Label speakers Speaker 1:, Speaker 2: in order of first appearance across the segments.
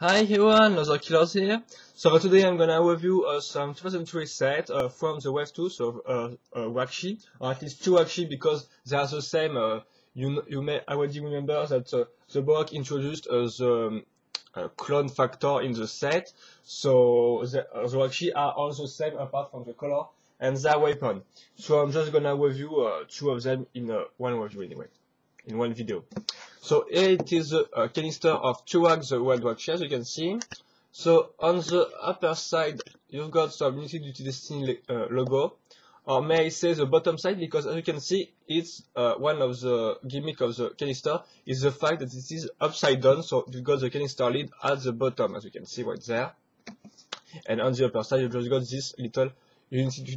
Speaker 1: Hi everyone, Another Killers here. So today I'm gonna review some 2003 set from the Wave 2, so Wakshi, or at least two Wakshi because they are the same. You may already remember that the book introduced the clone factor in the set, so the Wakshi are all the same apart from the color and their weapon. So I'm just gonna review two of them in one review anyway, in one video. So here it is a canister of Turahk the Wild Wakshi, as you can see. So on the upper side, you've got some Utility Destiny logo, or may I say the bottom side, because as you can see, it's one of the gimmick of the canister is the fact that it is upside down, so you've got the canister lid at the bottom, as you can see right there. And on the upper side, you just got this little Unity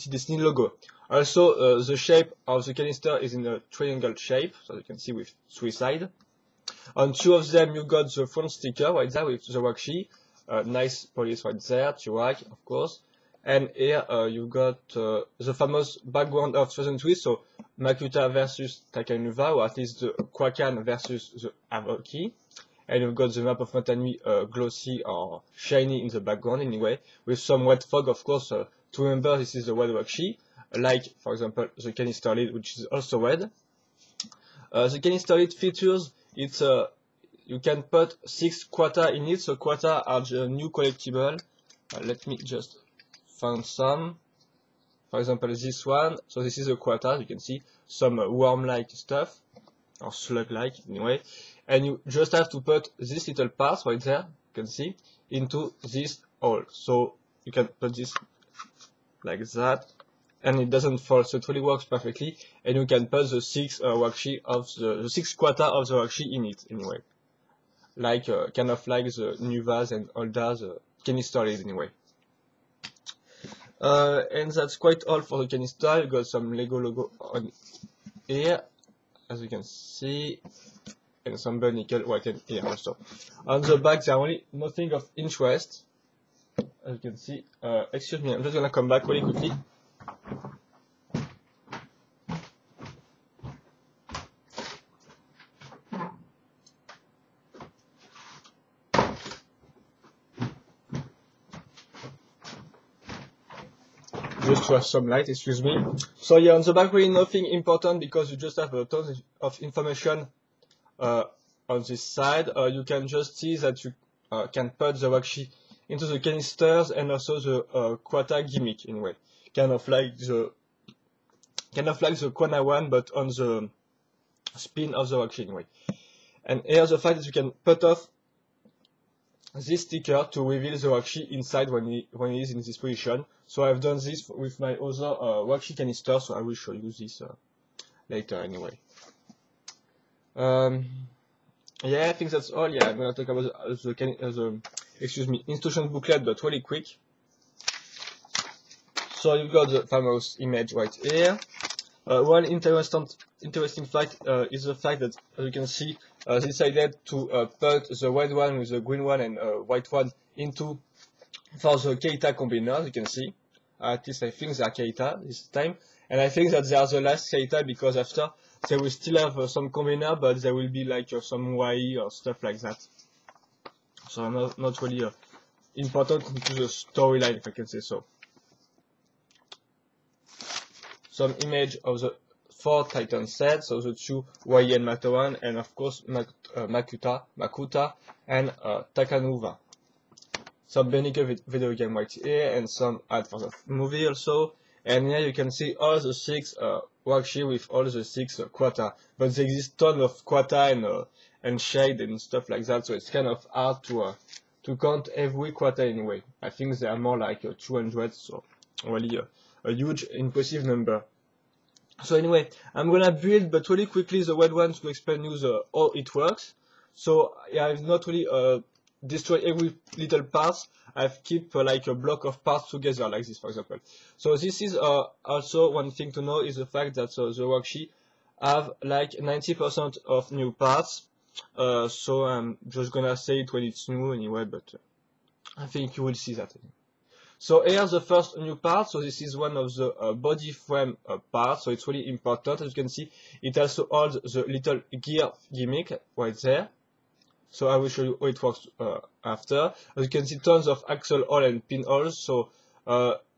Speaker 1: Destiny logo. Also, the shape of the canister is in a triangle shape, so you can see with three sides. On two of them, you got the front sticker right there with the Wakshi. Nice police right there, Turahk, of course. And here you got the famous background of 2003, so Makuta versus Takanuva, or at least the Kwakan versus the Avoki. And you've got the map of Matanui glossy or shiny in the background anyway, with some red fog, of course, to remember this is the red Wakshi, like, for example, the canister lid, which is also red. The canister lid features, it's you can put 6 quota in it, so quota are the new collectible. Let me just find some. For example, this one, so this is a quota, you can see some worm-like stuff, or slug-like anyway. And you just have to put this little part right there, you can see, into this hole. So you can put this like that, and it doesn't fall, so it really works perfectly. And you can put the 6 Wakshi of the 6 quota of the Wakshi in it anyway, like kind of like the Nuvas and Oldas canister lid anyway. And that's quite all for the canister. You got some Lego logo on here, as you can see, and some Bionicle white and here also. On the back, there are only nothing of interest, as you can see. Excuse me, I'm just gonna come back really quickly. Just to have some light, excuse me. So yeah, on the back really nothing important because you just have a ton of information on this side. You can just see that you can put the Wakshi into the canisters and also the quota gimmick in a way, kind of like the Quana one, but on the spin of the Wakshi in a way. And here's the fact that you can put off this sticker to reveal the Wakshi inside when he is in this position. So I've done this with my other Wakshi canister, so I will show you this later anyway. Yeah, I think that's all. Yeah, I'm gonna talk about the instruction booklet, but really quick. So you've got the famous image right here. One interesting fact is the fact that, as you can see, they decided to put the red one with the green one and white one into for the Keita combiner, as you can see. At least I think they are Keita this time. And I think that they are the last Keita because after they will still have some combiner, but there will be like some YE or stuff like that. So not really important into the storyline, if I can say so. Some image of the 4 Titan sets, so the 2 YE and Matawan, and of course Makuta and Takanuva. Some Bionicle video game right here, and some ad for the movie also. And here you can see all the 6 Wakshi with all the 6 quota. But there exist ton of quota and shade and stuff like that, so it's kind of hard to count every quota anyway. I think they are more like 200, so really a huge impressive number. So anyway, I'm gonna build, but really quickly, the red ones to explain you how it works. So yeah, I've not really destroyed every little parts. I've kept like a block of parts together like this, for example. So this is also one thing to know is the fact that the Wakshi have like 90% of new parts. So I'm just gonna say it when it's new anyway, but I think you will see that. So here's the first new part. So this is one of the body frame parts. So it's really important. As you can see, it also holds the little gear gimmick right there. So I will show you how it works after. As you can see, tons of axle hole and pin holes. So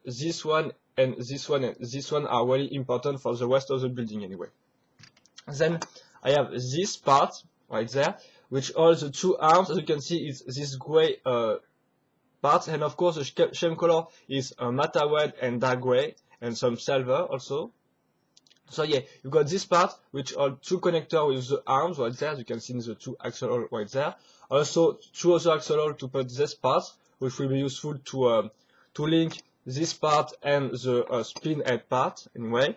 Speaker 1: this one and this one and this one are really important for the rest of the building anyway. Then I have this part right there, which all the two arms. As you can see, it's this gray part, and of course the shell color is matte red and dark gray, and some silver also. So yeah, you got this part, which are two connectors with the arms right there, as you can see in the two axle holes right there. Also, two other axle holes to put this part, which will be useful to link this part and the spin head part anyway.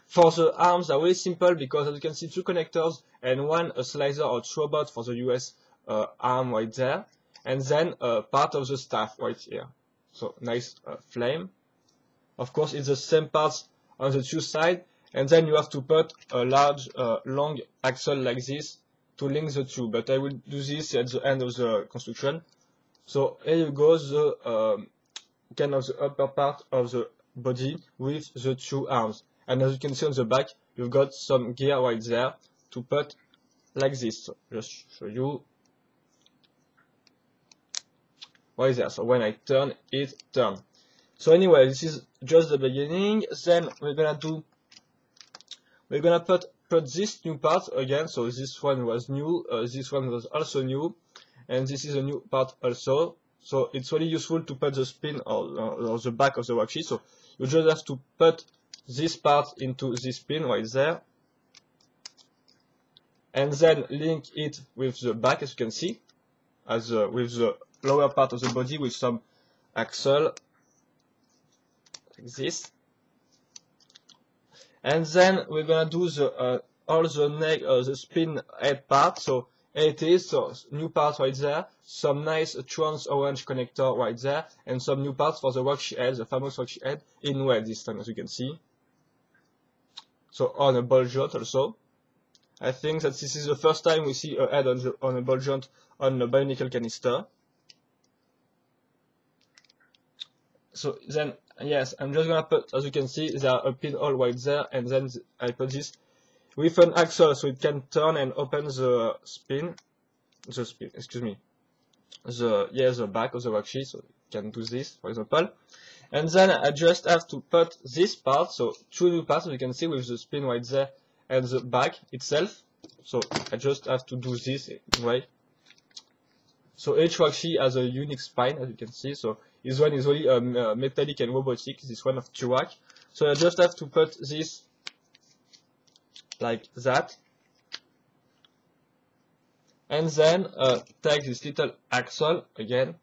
Speaker 1: For the arms, they're really simple because as you can see, two connectors and one slicer or robot for the US arm right there, and then part of the staff right here. So nice flame. Of course, it's the same parts on the two sides. And then you have to put a large, long axle like this to link the two. But I will do this at the end of the construction. So here you go, the kind of the upper part of the body with the two arms. And as you can see on the back, you've got some gear right there to put like this. So just show you right there. So when I turn, it turns. So anyway, this is just the beginning. Then we're gonna put this new part again. So this one was new, this one was also new, and this is a new part also. So it's really useful to put the spin or the back of the worksheet. So you just have to put this part into this pin right there, and then link it with the back, as you can see, as with the lower part of the body with some axle like this. And then we're gonna do the all the neck, the spin head part. So here it is. So new part right there, some nice trans orange connector right there, and some new parts for the worksheet head, the famous worksheet head in red this time, as you can see. So on a ball joint also. I think that this is the first time we see a head on a ball joint on a Bionicle canister. So then, yes, I'm just gonna put, as you can see, there are a pin hole right there, and then I put this with an axle so it can turn and open the back of the worksheet, so it can do this, for example. And then I just have to put this part, so two new parts, as you can see, with the spin right there and the back itself. So I just have to do this anyway. So each worksheet has a unique spine, as you can see. So this one is really metallic and robotic. This one of Turahk. So I just have to put this like that, and then take this little axle again,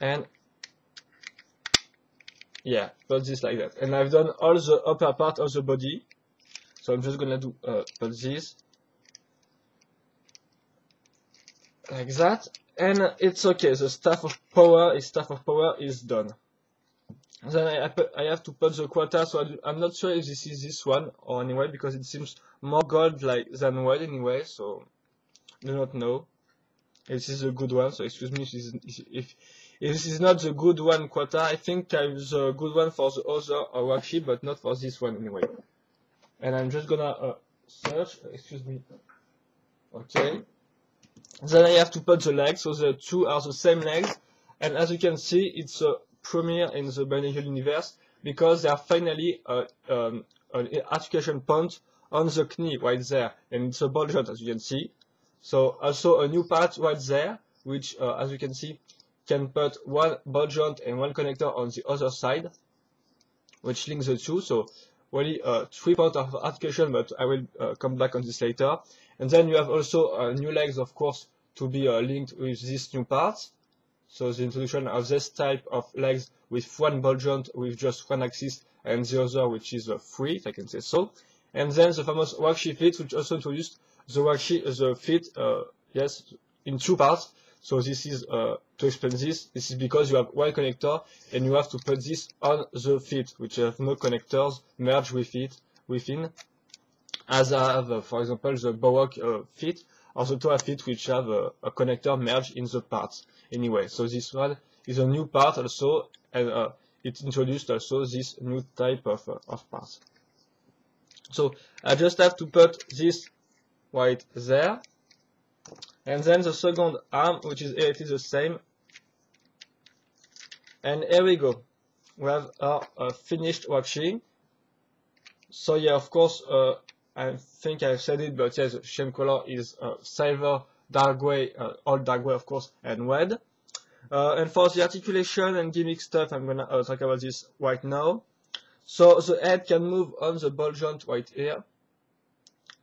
Speaker 1: and yeah, put this like that. And I've done all the upper part of the body. So I'm just gonna do put this like that, and it's okay. The staff of power is done. Then I have to put the quota. So I'm not sure if this is this one or anyway, because it seems more gold like than red anyway. So I do not know if this is a good one. So excuse me if this is not the good one quota. I think I have the good one for the other worksheet, but not for this one anyway. And I'm just gonna search. Excuse me. Okay. Then I have to put the legs, so the two are the same legs, and as you can see, it's a premiere in the Bionicle universe because they are finally an articulation point on the knee right there, and it's a ball joint, as you can see. So also a new part right there, which as you can see, can put one ball joint and one connector on the other side, which links the two. So really 3 points of articulation, but I will come back on this later. And then you have also new legs, of course, to be linked with these new parts. So the introduction of this type of legs with one ball joint with just one axis and the other which is free, if I can say so. And then the famous worksheet feet, which also introduced the feet, yes, in two parts. So this is to explain this. This is because you have one connector and you have to put this on the feet, which have no connectors merged with it within. As I have, for example, the Bionicle feet or the Turahk feet, which have a connector merged in the parts. Anyway, so this one is a new part also, and it introduced also this new type of parts. So I just have to put this right there, And then the second arm, which is exactly the same. And here we go. We have our finished waxing. So yeah, of course, I think I've said it, but yes, the shame color is silver, dark gray, all dark gray, of course, and red. And for the articulation and gimmick stuff, I'm gonna talk about this right now. So the head can move on the ball joint right here.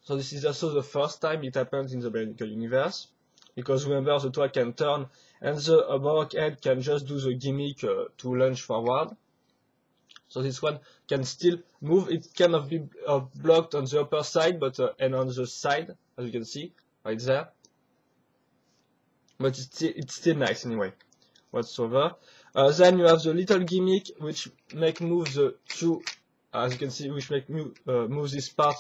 Speaker 1: So this is also the first time it happens in the Bionicle universe, because remember the Turahk can turn and the Guurahk head can just do the gimmick to launch forward. So this one can still move. It cannot be blocked on the upper side, but and on the side, as you can see right there. But it's still nice anyway. Whatsoever. Then you have the little gimmick which make move the two, as you can see, which make move this part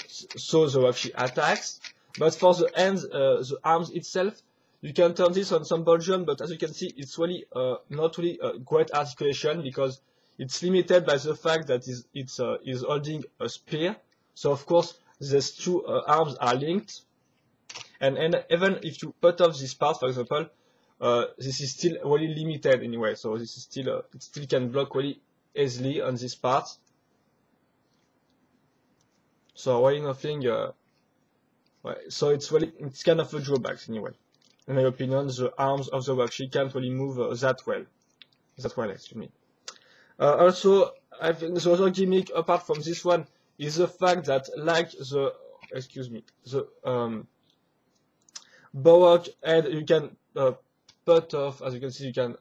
Speaker 1: so the Wakshi attacks. But for the hands, the arms itself, you can turn this on some ball joint, but as you can see, it's really not really a great articulation because it's limited by the fact that it's holding a spear. So of course, these two arms are linked, and even if you put off this part, for example, this is still really limited anyway. So this is still it still can block really easily on this part. So really nothing. So it's kind of a drawback anyway. In my opinion, the arms of the Wakshi can't really move that well. Excuse me. Also, I think the other gimmick apart from this one is the fact that, like the Guurahk head, you can put off. As you can see, you can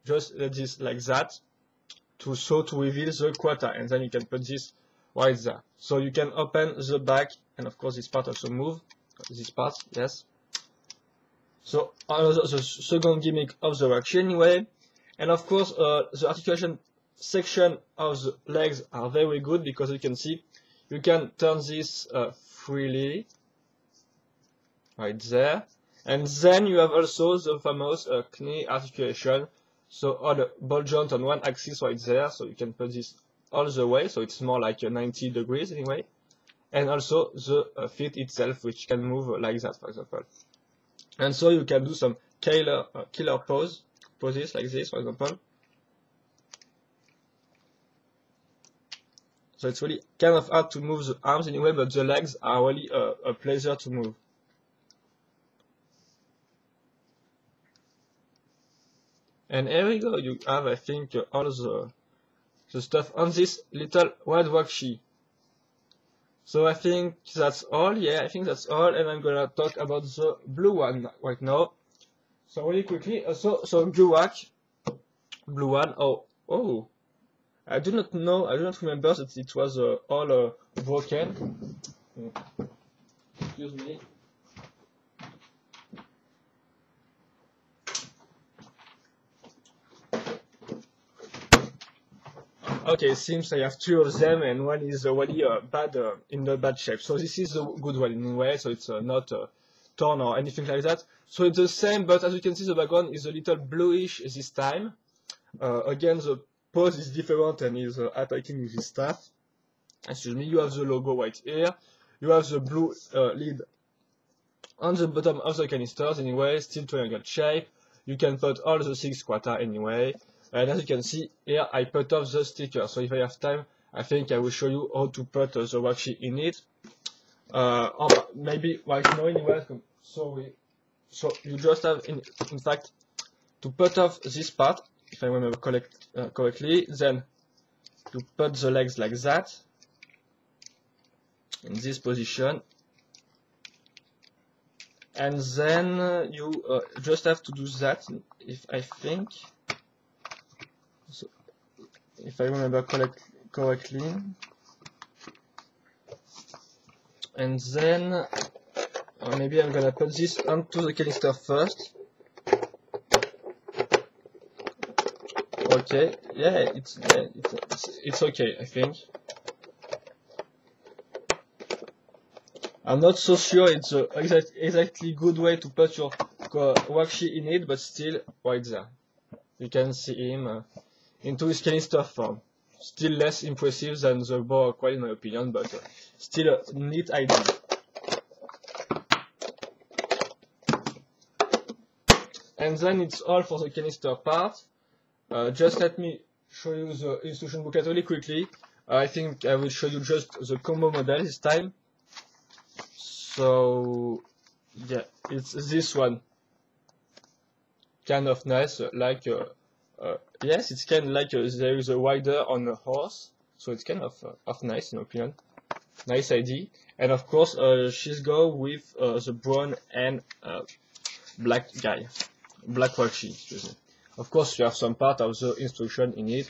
Speaker 1: just let this like that to reveal the quota, and then you can put this right there. So you can open the back, and of course this part also move. This part, yes. So the second gimmick of the Wakshi anyway. And of course, the articulation section of the legs are very good because you can see you can turn this freely right there. And then you have also the famous knee articulation. So all the ball joint on one axis right there. So you can put this all the way. So it's more like 90 degrees anyway. And also the feet itself, which can move like that, for example. And so you can do some killer poses like this, for example. So it's really kind of hard to move the arms anyway, but the legs are really a pleasure to move. And here we go. You have, I think, all the stuff on this little red Wakshi. So I think that's all. Yeah, I think that's all. And I'm gonna talk about the blue one right now. So really quickly, so Guurahk, blue one. Oh, I do not know. I do not remember that it was all broken. Excuse me. Okay, it seems I have two of them, and one is really in the bad shape. So this is a good one anyway. So it's not torn or anything like that. So it's the same, but as you can see, the background is a little bluish this time. Again, the pose is different and is attacking with his staff. Excuse me. You have the logo right here. You have the blue lid on the bottom of the canisters anyway. Still triangle shape. You can put all the 6 quota anyway. And as you can see here, I put off the sticker. So if I have time, I think I will show you how to put the Wakshi in it. Or maybe right now anyway. So you just have, in fact, to put off this part, if I remember correctly, then to put the legs like that, in this position. And then you just have to do that, if I remember correctly. And then maybe I'm gonna put this onto the canister first. Okay, yeah, it's okay, I think. I'm not so sure it's the exactly good way to put your Wakshi in it, but still right there. You can see him into his canister form. Still less impressive than the Guurahk, in my opinion, but still a neat idea. And then it's all for the canister part. Just let me show you the instruction booklet really quickly. I think I will show you just the combo model this time. So yeah, it's this one. Kind of nice, like yes, it's kind of like there is a rider on a horse, so it's kind of nice in my opinion. Nice idea. And of course, she's go with the brown and black guy, black worksheet. Excuse me. Of course, you have some part of the instruction in it.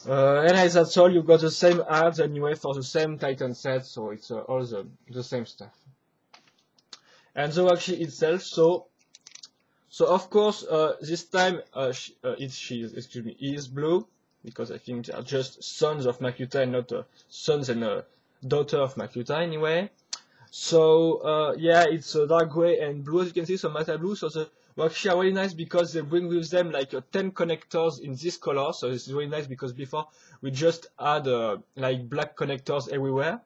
Speaker 1: And as that's all, you got the same ads anyway for the same Titan set, so it's all the same stuff. And the worksheet itself, so of course this time he is blue, because I think they are just sons of Makuta and not sons and daughter of Makuta anyway. So yeah, it's dark gray and blue, as you can see, so matte blue. So the worksheet are really nice because they bring with them like 10 connectors in this color. So this is really nice because before we just had like black connectors everywhere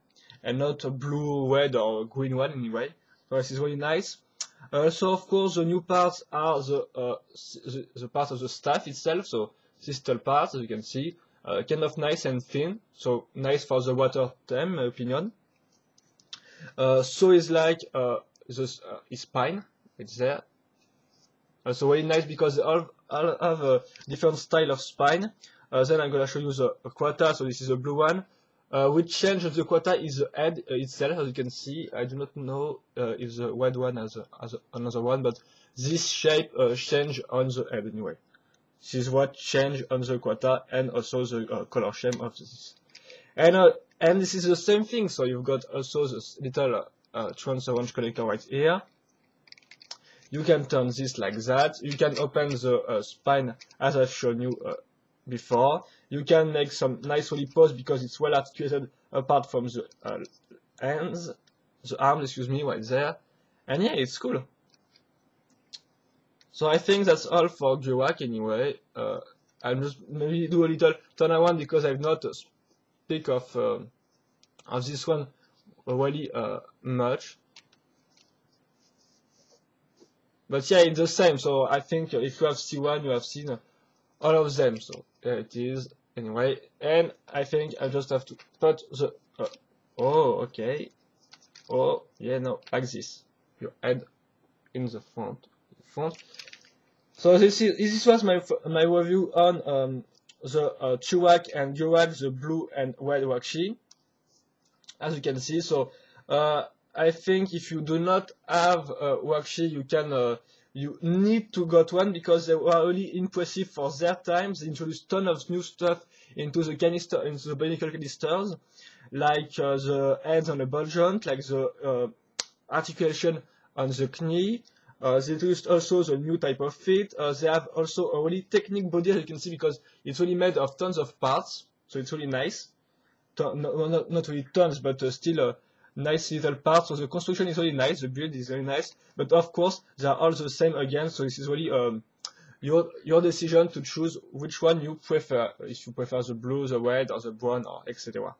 Speaker 1: and not a blue, red or green one anyway. So this is really nice. So of course the new parts are the part of the staff itself. So this little part, as you can see, kind of nice and thin. So nice for the water time, in my opinion. So it's like his spine, it's there. So really nice because they all have a different style of spine. Then I'm gonna show you the quota. So this is a blue one. Which change of the quota is the head itself, as you can see. I do not know if the red one has another one, but this shape change on the head anyway. This is what change on the quota and also the color scheme of this. And this is the same thing. So you've got also this little trans orange connector right here. You can turn this like that. You can open the spine as I've shown you before. You can make some nice rolly pose because it's well articulated apart from the arms, excuse me, right there. And yeah, it's cool. So I think that's all for Guurahk anyway. I'll just maybe do a little turn around because I've not speak of this one really much. But yeah, it's the same. So I think if you have C1, you have seen all of them. So there it is. Anyway, and I think I just have to put the oh, okay, oh yeah, no, like this, your head in the front. So this was my review on the Turahk and Guurahk, the blue and red worksheet. As you can see, so I think if you do not have a worksheet, you need to get one because they were really impressive for their time. They introduced ton of new stuff into the canister, into the Bionicle canisters, like the heads on the ball joint, like the articulation on the knee. They introduced also the new type of fit. They have also a really technique body, as you can see, because it's really made of tons of parts, so it's really nice. Not really tons, but still nice little parts. So the construction is really nice, the build is really nice, but of course they are all the same again. So this is really your decision to choose which one you prefer. If you prefer the blue, the red, or the brown, or etc.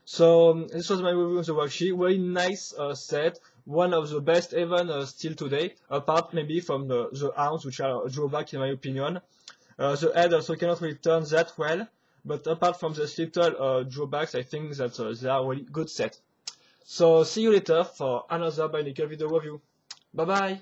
Speaker 1: So this was my review of the worksheet. Very nice set, one of the best even still today, apart maybe from the arms, which are a drawback in my opinion. The head also cannot really turn that well, but apart from this little drawbacks, I think that they are really good set. So see you later for another Bionicle video review. Bye bye!